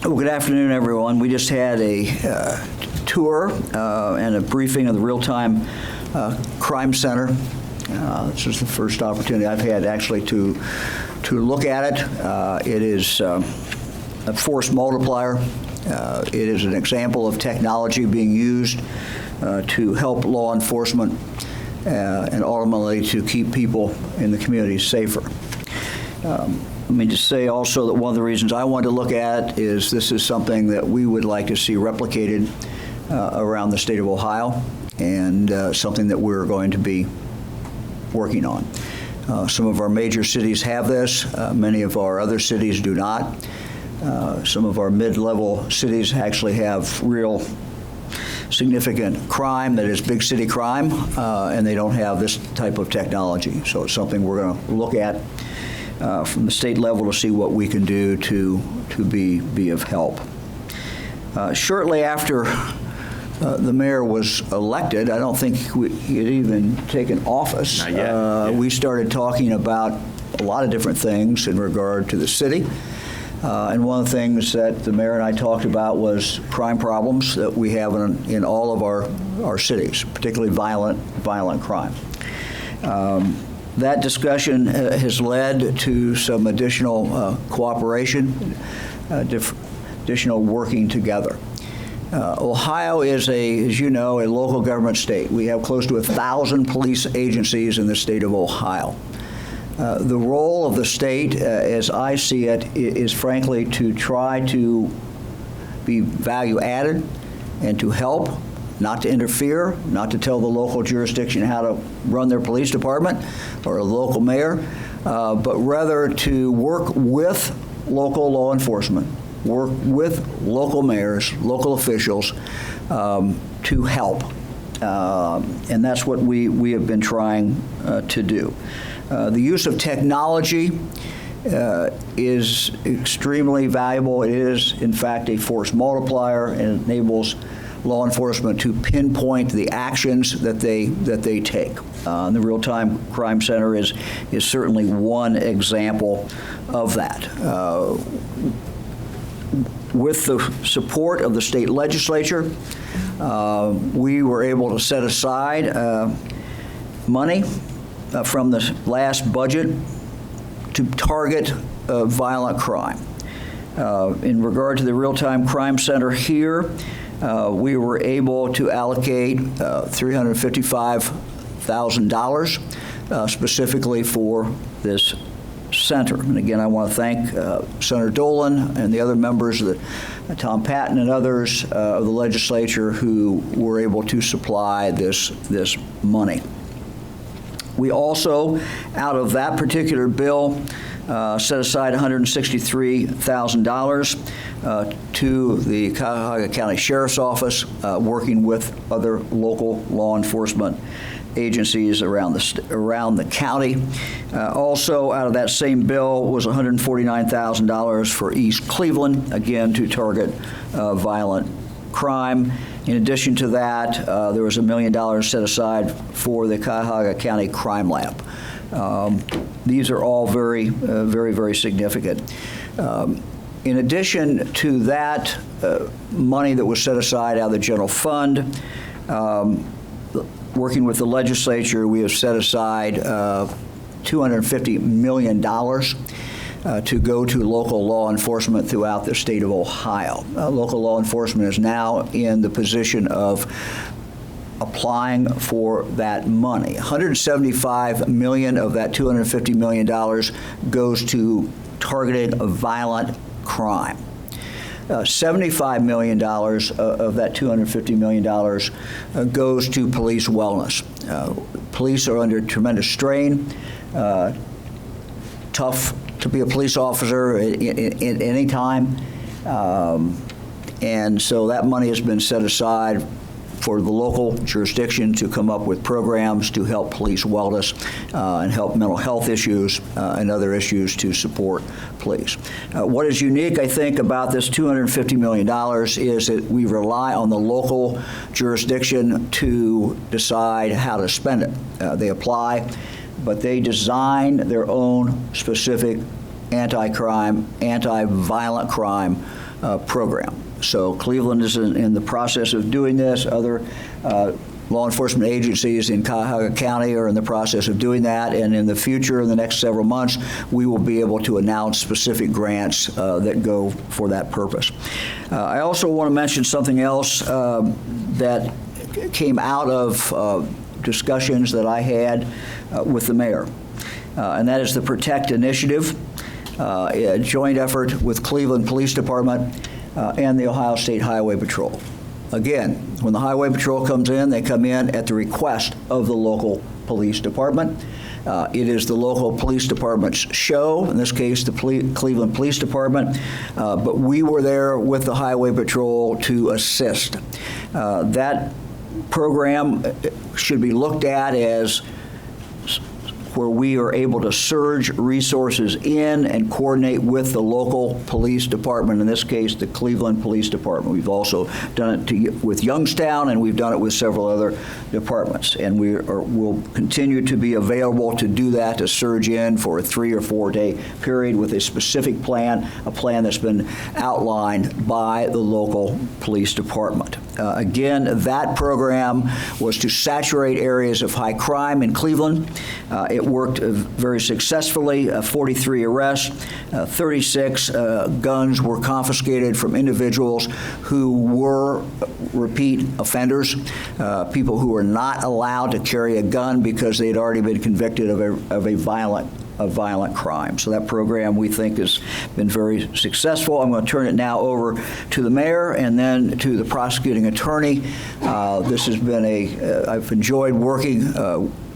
Well, good afternoon, everyone. We just had a tour and a briefing of the Real-Time Crime Center. This is the first opportunity I've had actually to look at it. It is a force multiplier. It is an example of technology being used to help law enforcement and ultimately to keep people in the community safer. Let me just say also that one of the reasons I wanted to look at is this is something that we would like to see replicated around the state of Ohio, and something that we're going to be working on. Some of our major cities have this. Many of our other cities do not. Some of our mid-level cities actually have real significant crime that is big city crime, and they don't have this type of technology. So it's something we're going to look at from the state level to see what we can do to be of help. Shortly after the mayor was elected, I don't think he had even taken office. Not yet. We started talking about a lot of different things in regard to the city. And one of the things that the mayor and I talked about was crime problems that we have in all of our cities, particularly violent crime. That discussion has led to some additional cooperation, additional working together. Ohio is, as you know, a local government state. We have close to 1,000 police agencies in the state of Ohio. The role of the state, as I see it, is frankly to try to be value added and to help, not to interfere, not to tell the local jurisdiction how to run their police department or a local mayor, but rather to work with local law enforcement, work with local mayors, local officials to help. And that's what we have been trying to do. The use of technology is extremely valuable. It is, in fact, a force multiplier, and it enables law enforcement to pinpoint the actions that they take. The Real-Time Crime Center is certainly one example of that. With the support of the state legislature, we were able to set aside money from the last budget to target violent crime. In regard to the Real-Time Crime Center here, we were able to allocate $355,000 specifically for this center. And again, I want to thank Senator Dolan and the other members, Tom Patton and others of the legislature who were able to supply this money. We also, out of that particular bill, set aside $163,000 to the Cuyahoga County Sheriff's Office, working with other local law enforcement agencies around the county. Also, out of that same bill was $149,000 for East Cleveland, again to target violent crime. In addition to that, there was $1 million set aside for the Cuyahoga County Crime Lab. These are all very, very significant. In addition to that money that was set aside out of the general fund, working with the legislature, we have set aside $250 million to go to local law enforcement throughout the state of Ohio. Local law enforcement is now in the position of applying for that money. $175 million of that $250 million goes to targeted violent crime. $75 million of that $250 million goes to police wellness. Police are under tremendous strain, tough to be a police officer at any time, and so that money has been set aside for the local jurisdiction to come up with programs to help police wellness and help mental health issues and other issues to support police. What is unique, I think, about this $250 million is that we rely on the local jurisdiction to decide how to spend it. They apply, but they design their own specific anti-crime, anti-violent crime program. So Cleveland is in the process of doing this. Other law enforcement agencies in Cuyahoga County are in the process of doing that, and in the future, in the next several months, we will be able to announce specific grants that go for that purpose. I also want to mention something else that came out of discussions that I had with the mayor, and that is the Protect Initiative, a joint effort with Cleveland Police Department and the Ohio State Highway Patrol. Again, when the Highway Patrol comes in, they come in at the request of the local police department. It is the local police department's show, in this case, the Cleveland Police Department, but we were there with the Highway Patrol to assist. That program should be looked at as where we are able to surge resources in and coordinate with the local police department, in this case, the Cleveland Police Department. We've also done it with Youngstown, and we've done it with several other departments. And we'll continue to be available to do that, to surge in for a 3 or 4 day period with a specific plan, a plan that's been outlined by the local police department. Again, that program was to saturate areas of high crime in Cleveland. It worked very successfully, 43 arrests, 36 guns were confiscated from individuals who were repeat offenders, people who were not allowed to carry a gun because they had already been convicted of a violent crime. So that program, we think, has been very successful. I'm going to turn it now over to the mayor and then to the prosecuting attorney. This has been I've enjoyed working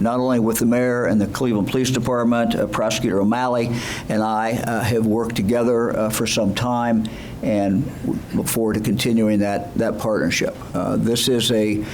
not only with the mayor and the Cleveland Police Department, Prosecutor O'Malley and I have worked together for some time, and look forward to continuing that partnership. This is a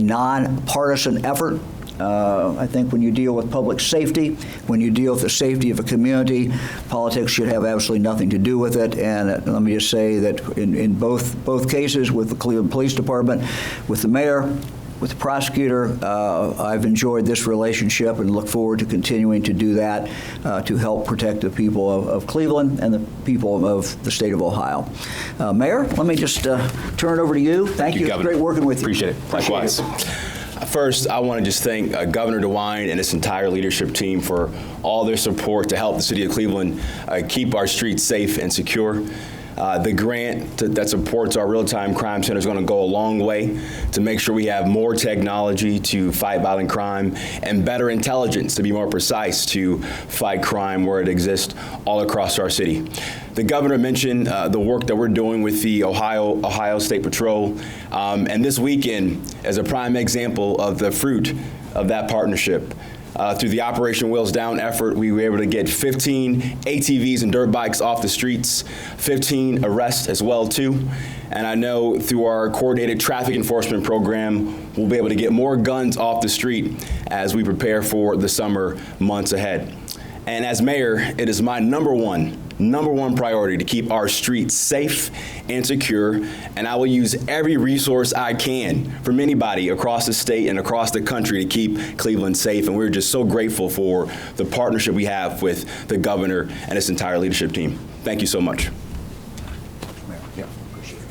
nonpartisan effort. I think when you deal with public safety, when you deal with the safety of a community, politics should have absolutely nothing to do with it. And let me just say that in both cases, with the Cleveland Police Department, with the mayor, with the prosecutor, I've enjoyed this relationship and look forward to continuing to do that to help protect the people of Cleveland and the people of the state of Ohio. Mayor, let me just turn it over to you. Thank you. Governor. Great working with you. Appreciate it. Likewise. First, I want to just thank Governor Dewine and his entire leadership team for all their support to help the city of Cleveland keep our streets safe and secure. The grant that supports our real-time crime center is going to go a long way to make sure we have more technology to fight violent crime and better intelligence to be more precise to fight crime where it exists all across our city. The governor mentioned the work that we're doing with the Ohio State Patrol, and this weekend is a prime example of the fruit of that partnership. Through the Operation Wheels Down effort, we were able to get 15 ATVs and dirt bikes off the streets, 15 arrests as well, too. And I know through our coordinated traffic enforcement program, we'll be able to get more guns off the street as we prepare for the summer months ahead. And as mayor, it is my number one priority to keep our streets safe and secure, and I will use every resource I can from anybody across the state and across the country to keep Cleveland safe, and we're just so grateful for the partnership we have with the governor and his entire leadership team. Thank you so much. Yeah, appreciate it.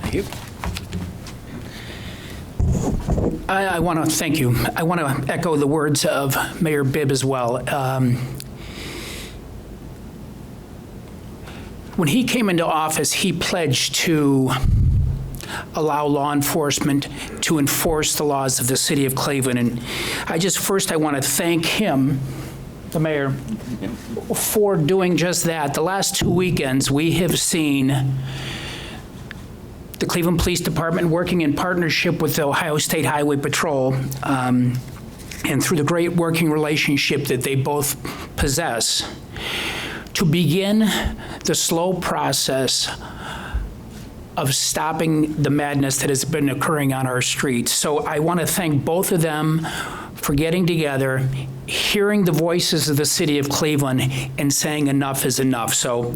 Thank you. I want to thank you. I want to echo the words of Mayor Bibb as well. When he came into office, he pledged to allow law enforcement to enforce the laws of the city of Cleveland. And I want to thank him, the mayor, for doing just that. The last 2 weekends, we have seen the Cleveland Police Department working in partnership with the Ohio State Highway Patrol, and through the great working relationship that they both possess, to begin the slow process of stopping the madness that has been occurring on our streets. So I want to thank both of them for getting together, hearing the voices of the city of Cleveland, and saying enough is enough. So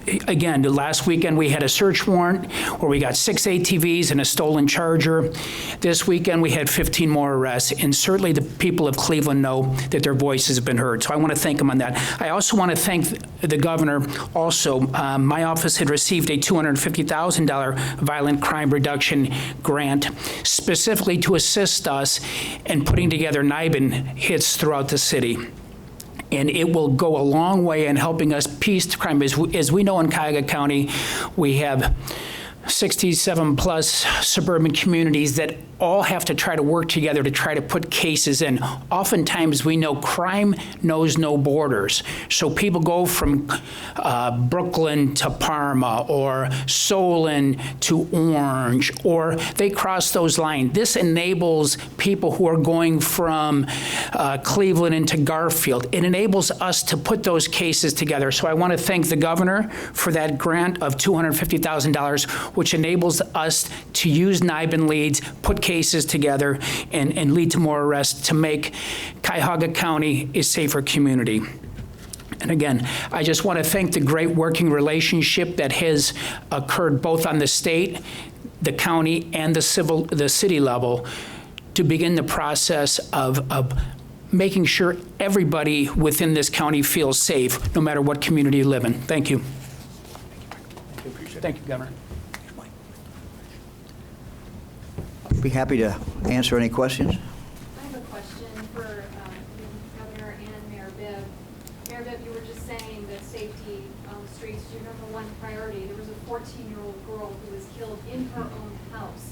again, last weekend we had a search warrant where we got 6 ATVs and a stolen Charger. This weekend we had 15 more arrests, and certainly the people of Cleveland know that their voices have been heard. So I want to thank them on that. I also want to thank the governor. Also, my office had received a $250,000 violent crime reduction grant specifically to assist us in putting together NIBIN hits throughout the city. And it will go a long way in helping us piece crime. As we know in Cuyahoga County, we have 67 plus suburban communities that all have to try to work together to try to put cases in. Oftentimes we know crime knows no borders. So people go from Brooklyn to Parma or Solon to Orange, or they cross those lines. This enables people who are going from Cleveland into Garfield. It enables us to put those cases together. So I want to thank the governor for that grant of $250,000, which enables us to use NIBIN leads, put cases together, and lead to more arrests to make Cuyahoga County a safer community. And again, I just want to thank the great working relationship that has occurred both on the state, the county, and the city level to begin the process of making sure everybody within this county feels safe, no matter what community you live in. Thank you. Thank you, Governor. Be happy to answer any questions. I have a question for Governor and Mayor Bibb. Mayor Bibb, you were just saying that safety on the streets is your #1 priority. There was a 14-year-old girl who was killed in her own house.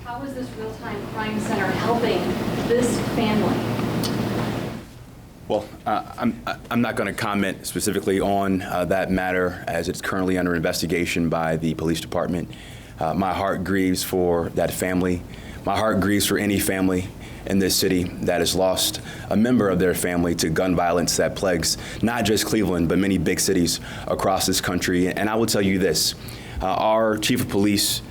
How is this real-time crime center helping this family? Well, I'm not going to comment specifically on that matter as it's currently under investigation by the police department. My heart grieves for that family. My heart grieves for any family in this city that has lost a member of their family to gun violence that plagues not just Cleveland, but many big cities across this country. And I will tell you this, our Chief of Police,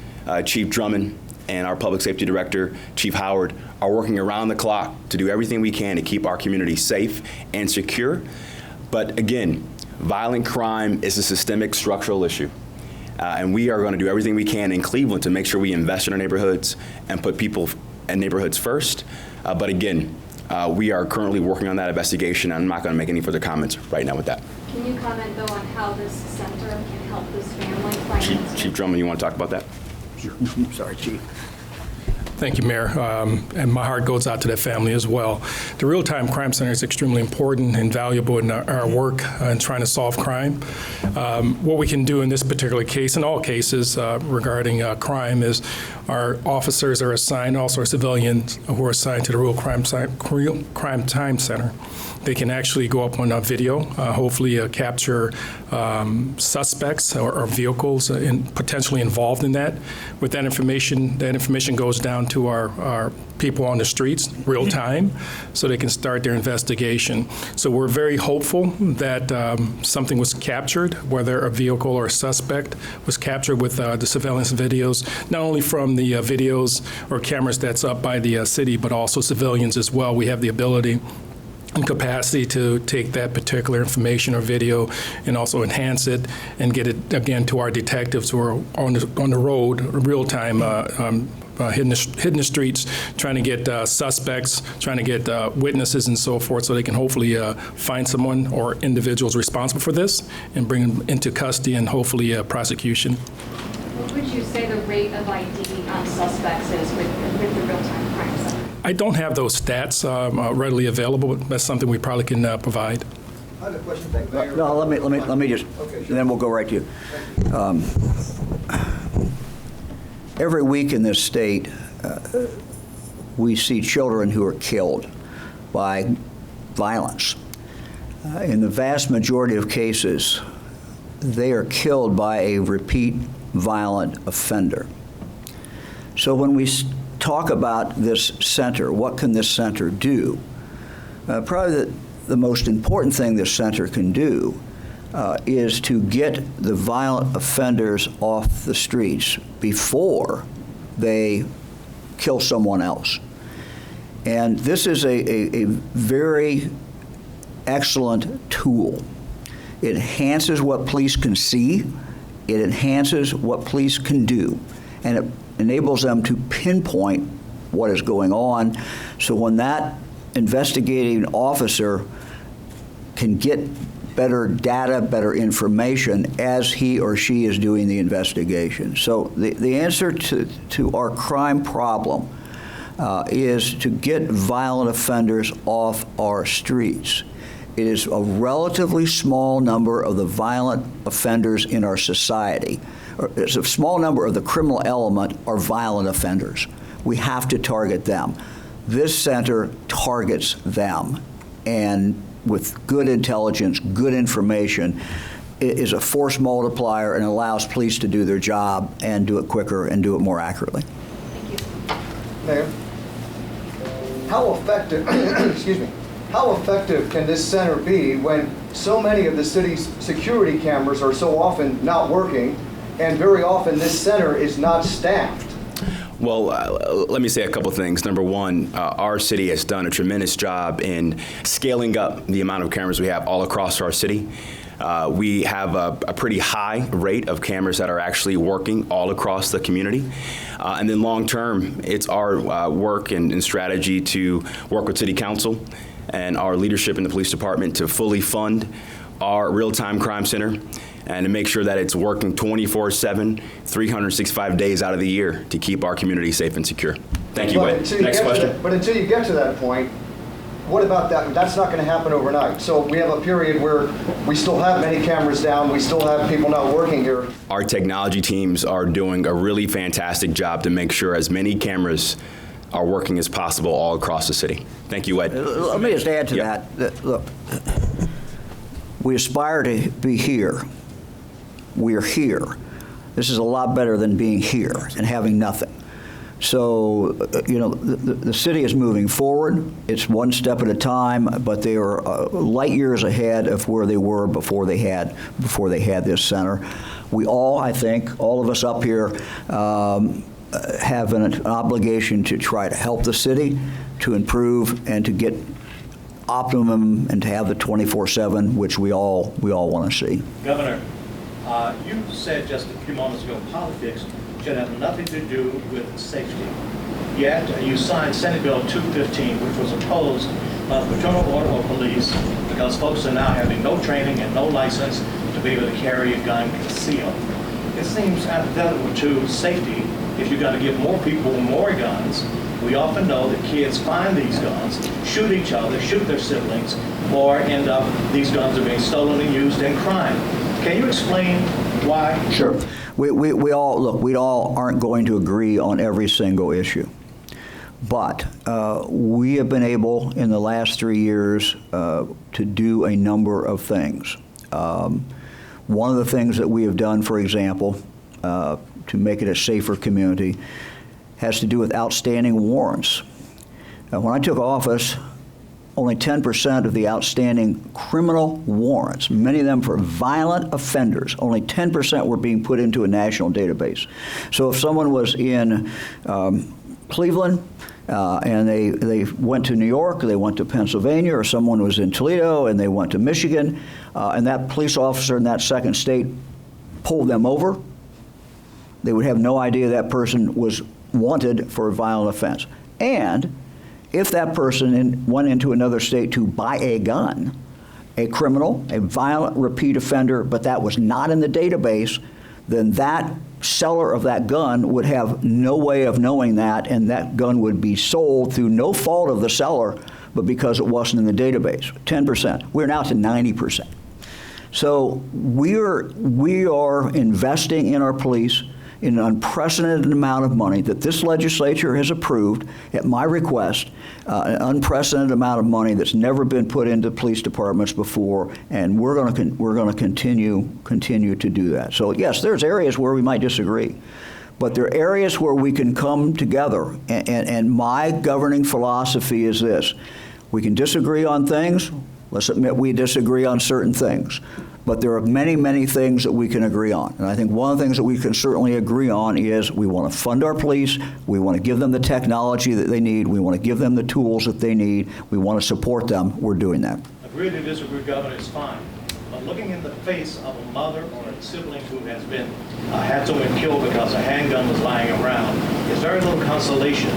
Chief Drummond, and our Public Safety Director, Chief Howard, are working around the clock to do everything we can to keep our community safe and secure. But again, violent crime is a systemic structural issue. And we are going to do everything we can in Cleveland to make sure we invest in our neighborhoods and put people and neighborhoods first. But again, we are currently working on that investigation. I'm not going to make any further comments right now with that. Can you comment, though, on how this center can help this family financially? Chief Drummond, you want to talk about that? Sure. Sorry, Chief. Thank you, Mayor. And my heart goes out to that family as well. The Real-Time Crime Center is extremely important and valuable in our work in trying to solve crime. What we can do in this particular case, in all cases regarding crime, is our officers are assigned, also our civilians who are assigned to the Real Crime Time Center. They can actually go up on a video, hopefully capture suspects or vehicles potentially involved in that. With that information goes down to our people on the streets real time, so they can start their investigation. So we're very hopeful that something was captured, whether a vehicle or a suspect was captured with the surveillance videos, not only from the videos or cameras that's up by the city, but also civilians as well. We have the ability and capacity to take that particular information or video and also enhance it and get it again to our detectives who are on the road, real time, hitting the streets, trying to get suspects, trying to get witnesses and so forth, so they can hopefully find someone or individuals responsible for this and bring them into custody and hopefully prosecution. What would you say the rate of ID on suspects is with the real-time crime center? I don't have those stats readily available, but that's something we probably can provide. I have a question. No, let me just, and then we'll go right to you. Every week in this state, we see children who are killed by violence. In the vast majority of cases, they are killed by a repeat violent offender. So when we talk about this center, what can this center do? Probably the most important thing this center can do is to get the violent offenders off the streets before they kill someone else. And this is a very excellent tool. It enhances what police can see. It enhances what police can do. And it enables them to pinpoint what is going on. So when that investigating officer can get better data, better information as he or she is doing the investigation. So the answer to our crime problem is to get violent offenders off our streets. It is a relatively small number of the violent offenders in our society. It's a small number of the criminal element are violent offenders. We have to target them. This center targets them, and with good intelligence, good information, it is a force multiplier and allows police to do their job and do it quicker and do it more accurately. Thank you. Mayor, how effective, excuse me, how effective can this center be when so many of the city's security cameras are so often not working, and very often this center is not staffed? Well, let me say a couple things. Number one, our city has done a tremendous job in scaling up the amount of cameras we have all across our city. We have a pretty high rate of cameras that are actually working all across the community. And then long term, it's our work and strategy to work with City Council and our leadership in the police department to fully fund our real-time crime center and to make sure that it's working 24/7, 365 days out of the year to keep our community safe and secure. Thank you, But Whit. until you Next get to question. that- But until you get to that point, what about that? That's not going to happen overnight. So we have a period where we still have many cameras down, we still have people not working here. Our technology teams are doing a really fantastic job to make sure as many cameras are working as possible all across the city. Thank you, Ed. Let me just add to Yeah. that. Look, we aspire to be here. We are here. This is a lot better than being here and having nothing. So, the city is moving forward. It's one step at a time, but they are light years ahead of where they were before they had this center. We all, I think, all of us up here, have an obligation to try to help the city, to improve, and to get optimum, and to have the 24/7, which we all want to see. Governor, you said just a few moments ago politics should have nothing to do with safety. Yet you signed Senate Bill 215, which was opposed by the Fraternal Order of Police because folks are now having no training and no license to be able to carry a gun concealed. It seems antithetical to safety if you're going to give more people more guns. We often know that kids find these guns, shoot each other, shoot their siblings, or end up, these guns are being stolen and used in crime. Can you explain why? Sure. We all aren't going to agree on every single issue. But we have been able, in the last 3 years, to do a number of things. One of the things that we have done, for example, to make it a safer community, has to do with outstanding warrants. When I took office, only 10% of the outstanding criminal warrants, many of them for violent offenders, only 10% were being put into a national database. So if someone was in Cleveland and they went to New York, or they went to Pennsylvania, or someone was in Toledo and they went to Michigan, and that police officer in that second state pulled them over, they would have no idea that person was wanted for a violent offense. And if that person went into another state to buy a gun, a criminal, a violent repeat offender, but that was not in the database, then that seller of that gun would have no way of knowing that, and that gun would be sold through no fault of the seller, but because it wasn't in the database. 10%. We're now to 90%. So we are investing in our police in an unprecedented amount of money that this legislature has approved at my request, an unprecedented amount of money that's never been put into police departments before, and we're going to continue to do that. So yes, there's areas where we might disagree, but there are areas where we can come together. And my governing philosophy is this: we can disagree on things. Let's admit we disagree on certain things. But there are many, many things that we can agree on. And I think one of the things that we can certainly agree on is we want to fund our police, we want to give them the technology that they need, we want to give them the tools that they need, we want to support them. We're doing that. Agree to disagree, Governor, is fine. But looking in the face of a mother or a sibling who has been had someone killed because a handgun was lying around is very little consolation.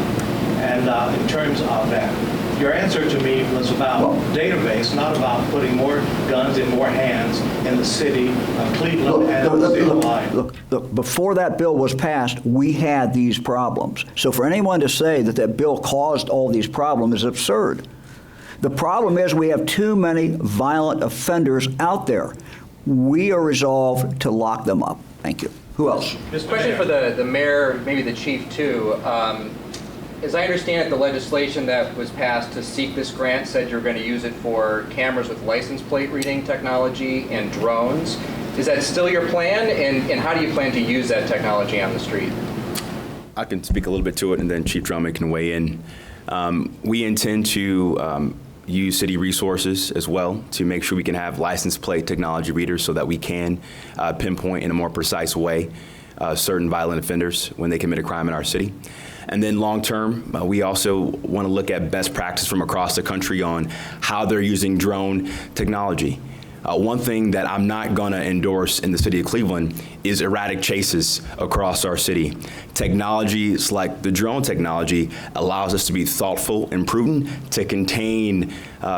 And in terms of that, your answer to me was about database, not about putting more guns in more hands in the city of Cleveland and the state of Ohio. Look, before that bill was passed, we had these problems. So for anyone to say that that bill caused all these problems is absurd. The problem is we have too many violent offenders out there. We are resolved to lock them up. Thank you. Who else? Question for the mayor, maybe the chief too. As I understand it, the legislation that was passed to seek this grant said you're going to use it for cameras with license plate reading technology and drones. Is that still your plan? And how do you plan to use that technology on the street? I can speak a little bit to it, and then Chief Drummond can weigh in. We intend to use city resources as well to make sure we can have license plate technology readers so that we can pinpoint in a more precise way certain violent offenders when they commit a crime in our city. And then long term, we also want to look at best practice from across the country on how they're using drone technology. One thing that I'm not going to endorse in the city of Cleveland is erratic chases across our city. Technologies like the drone technology allows us to be thoughtful and prudent to contain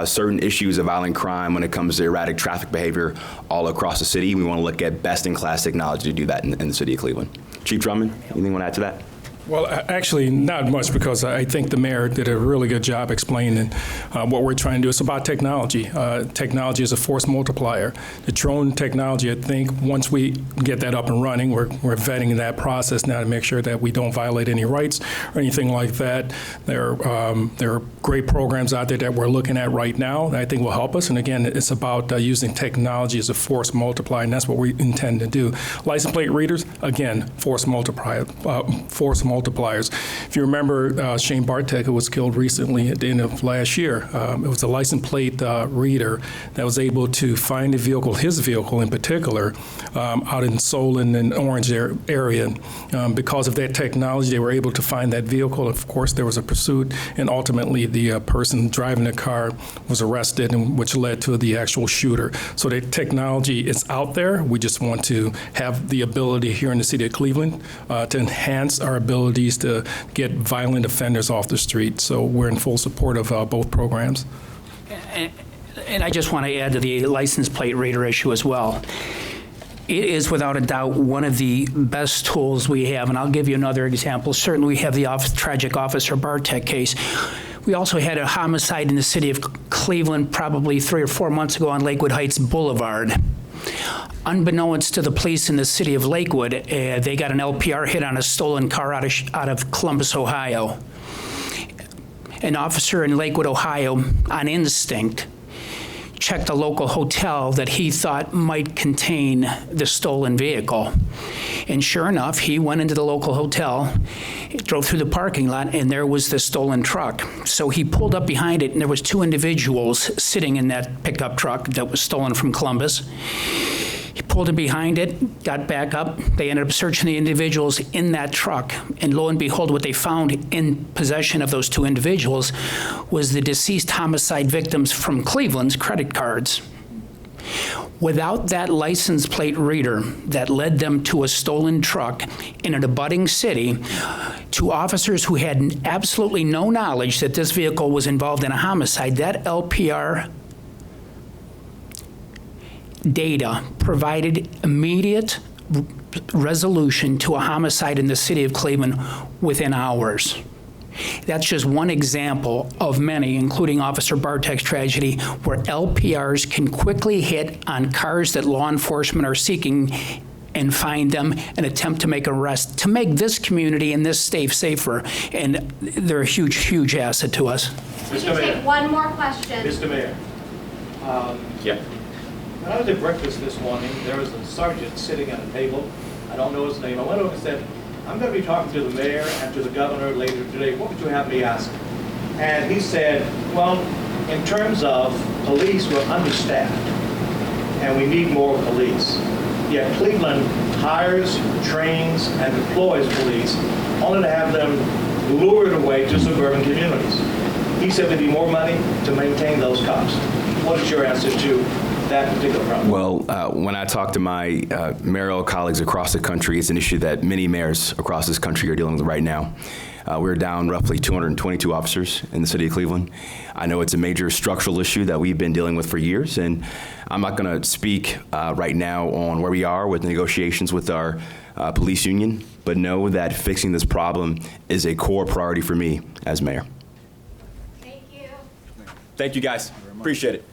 certain issues of violent crime when it comes to erratic traffic behavior all across the city. We want to look at best-in-class technology to do that in the city of Cleveland. Chief Drummond, anything you want to add to that? Well, actually, not much, because I think the mayor did a really good job explaining what we're trying to do. It's about technology. Technology is a force multiplier. The drone technology, I think, once we get that up and running, we're vetting that process now to make sure that we don't violate any rights or anything like that. There are great programs out there that we're looking at right now that I think will help us. And again, it's about using technology as a force multiplier, and that's what we intend to do. License plate readers, again, force multipliers. If you remember Shane Bartek, who was killed recently at the end of last year, it was a license plate reader that was able to find a vehicle, his vehicle in particular, out in Solon and Orange area. Because of that technology, they were able to find that vehicle. Of course, there was a pursuit, and ultimately the person driving the car was arrested, and which led to the actual shooter. So the technology is out there. We just want to have the ability here in the city of Cleveland to enhance our abilities to get violent offenders off the street. So we're in full support of both programs. And I just want to add to the license plate reader issue as well. It is without a doubt one of the best tools we have, and I'll give you another example. Certainly we have the tragic Officer Bartek case. We also had a homicide in the city of Cleveland probably 3 or 4 months ago on Lakewood Heights Boulevard. Unbeknownst to the police in the city of Lakewood, they got an LPR hit on a stolen car out of Columbus, Ohio. An officer in Lakewood, Ohio, on instinct, checked a local hotel that he thought might contain the stolen vehicle. And sure enough, he went into the local hotel, drove through the parking lot, and there was the stolen truck. So he pulled up behind it, and there was 2 individuals sitting in that pickup truck that was stolen from Columbus. He pulled in behind it, got back up. They ended up searching the individuals in that truck. And lo and behold, what they found in possession of those 2 individuals was the deceased homicide victims from Cleveland's credit cards. Without that license plate reader that led them to a stolen truck in an abutting city, to officers who had absolutely no knowledge that this vehicle was involved in a homicide, that LPR data provided immediate resolution to a homicide in the city of Cleveland within hours. That's just one example of many, including Officer Bartek's tragedy, where LPRs can quickly hit on cars that law enforcement are seeking and find them and attempt to make an arrest to make this community and this state safer. And they're a huge, huge asset to us. Mr. Mayor. Take one more question. Mr. Mayor. Yeah. When I was at breakfast this morning, there was a sergeant sitting at a table. I don't know his name. I went over and said, I'm going to be talking to the mayor and to the governor later today. What would you have me ask? And he said, well, in terms of police, we're understaffed, and we need more police. Yet Cleveland hires, trains, and deploys police only to have them lured away to suburban communities. He said we need more money to maintain those cops. What is your answer to that particular problem? Well, when I talk to my mayoral colleagues across the country, it's an issue that many mayors across this country are dealing with right now. We're down roughly 222 officers in the city of Cleveland. I know it's a major structural issue that we've been dealing with for years, and I'm not going to speak right now on where we are with negotiations with our police union, but know that fixing this problem is a core priority for me as mayor. Thank you. Thank you, guys. Appreciate it.